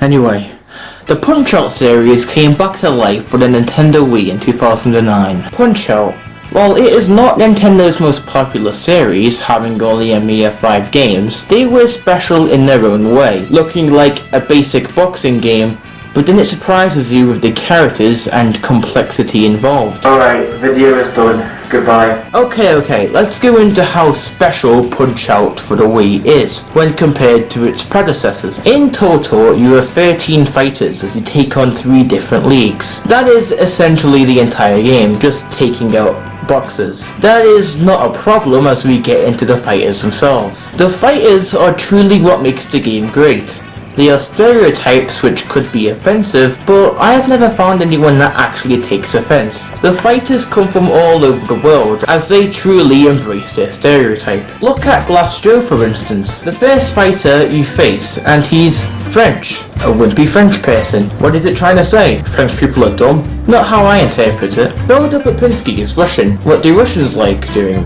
Anyway, the Punchout series came back to life for the Nintendo Wii in 2009. Punchout, while it is not Nintendo's most popular series, having only a mere 5 games, they were special in their own way, looking like a basic boxing game, but then it surprises you with the characters and complexity involved. Alright, video is done. Goodbye. Okay, let's go into how special Punchout for the Wii is when compared to its predecessors. In total, you have 13 fighters as you take on 3 different leagues. That is essentially the entire game, just taking out boxes. That is not a problem as we get into the fighters themselves. The fighters are truly what makes the game great. They are stereotypes which could be offensive, but I have never found anyone that actually takes offense. The fighters come from all over the world, as they truly embrace their stereotype. Look at Glass Joe for instance, the first fighter you face, and he's French. A wimpy French person. What is it trying to say? French people are dumb? Not how I interpret it. Golda Popinski is Russian. What do Russians like doing?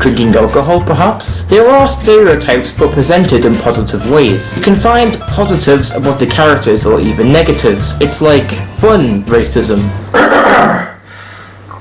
Drinking alcohol, perhaps? There are stereotypes but presented in positive ways. You can find positives about the characters or even negatives. It's like fun racism.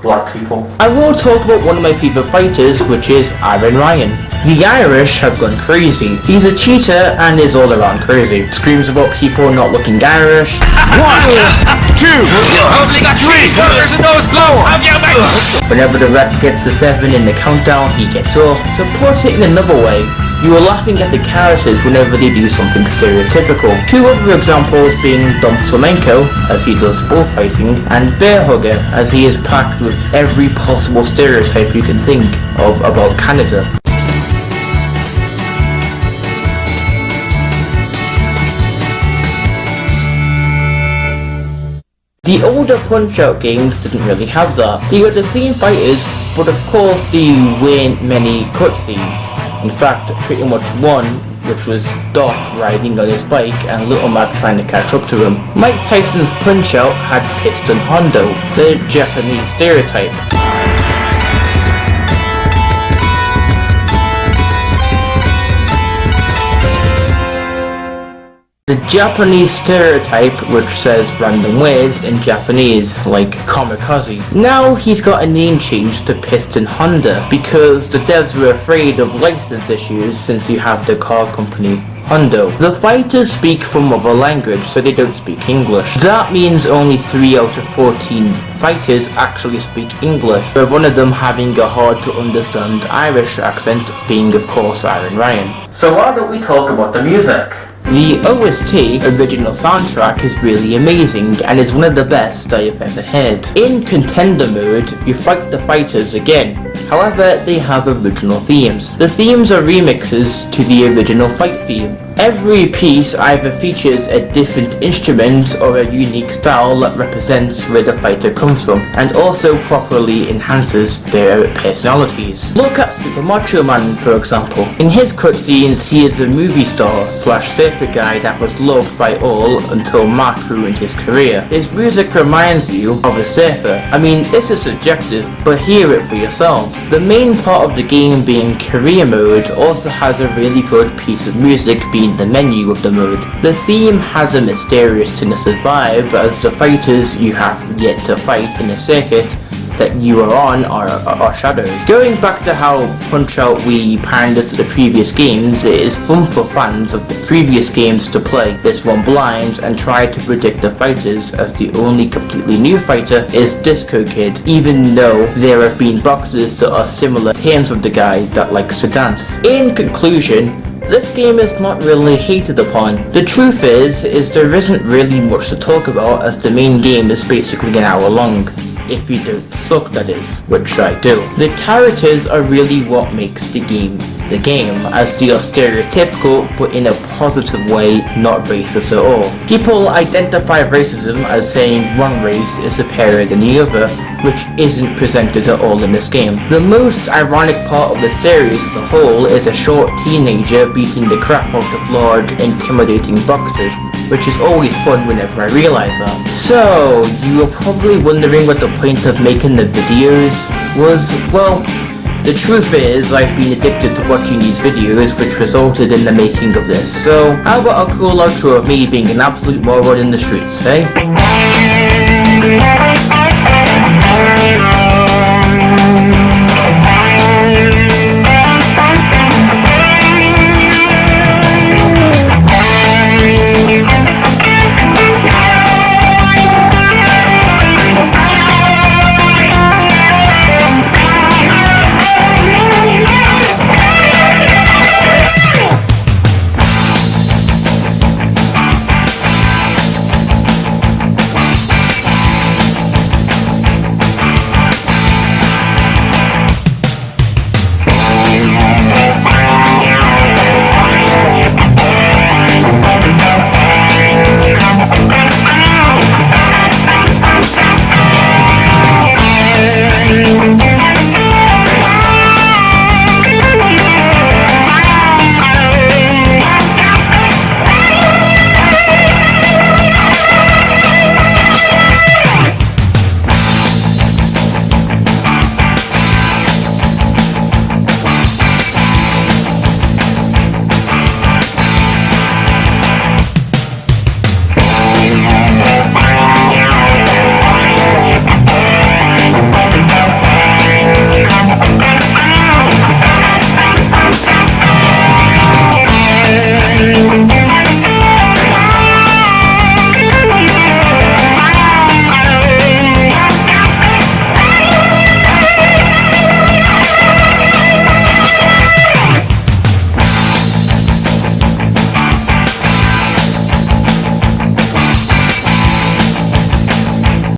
Black people. I will talk about one of my favourite fighters, which is Iron Ryan. The Irish have gone crazy. He's a cheater and is all around crazy. Screams about people not looking Irish. 1, 2, you only got 3 fingers and nose blower. Have you mate? Whenever the ref gets to 7 in the countdown, he gets up. To put it in another way, you are laughing at the characters whenever they do something stereotypical. 2 other examples being Dom Flamenco, as he does bullfighting, and Bear Hugger, as he is packed with every possible stereotype you can think of about Canada. The older Punch-Out games didn't really have that. They were the same fighters, but of course there weren't many cutscenes. In fact, pretty much one, which was Doc riding on his bike and Little Mac trying to catch up to him. Mike Tyson's Punch-Out had Piston Hondo, the Japanese stereotype. The Japanese stereotype, which says random words in Japanese, like kamikaze. Now he's got a name change to Piston Honda, because the devs were afraid of license issues since you have the car company Hondo. The fighters speak from other language, so they don't speak English. That means only 3 out of 14 fighters actually speak English, with one of them having a hard to understand Irish accent, being of course Iron Ryan. So why don't we talk about the music? The OST, original soundtrack, is really amazing and is one of the best I have ever heard. In Contender mode, you fight the fighters again, however they have original themes. The themes are remixes to the original fight theme. Every piece either features a different instrument or a unique style that represents where the fighter comes from, and also properly enhances their personalities. Look at Super Macho Man for example. In his cutscenes he is a movie star slash surfer guy that was loved by all until Mark ruined his career. His music reminds you of a surfer. I mean, this is subjective, but hear it for yourselves. The main part of the game being career mode also has a really good piece of music being the menu of the mode. The theme has a mysterious sinister vibe as the fighters you have yet to fight in the circuit that you are on are shadows. Going back to how Punch-Out Wii panders to the previous games, it is fun for fans of the previous games to play this one blind and try to predict the fighters, as the only completely new fighter is Disco Kid, even though there have been boxes that are similar in terms of the guy that likes to dance. In conclusion, this game is not really hated upon. The truth is there isn't really much to talk about, as the main game is basically an hour long. If you don't suck, that is, which I do. The characters are really what makes the game, as they are stereotypical but in a positive way, not racist at all. People identify racism as saying one race is superior than the other, which isn't presented at all in this game. The most ironic part of the series as a whole is a short teenager beating the crap out of large, intimidating boxers, which is always fun whenever I realise that. So, you are probably wondering what the point of making the videos was. Well, The truth is, I've been addicted to watching these videos, which resulted in the making of this. So, how about a cool outro of me being an absolute moron in the streets, eh?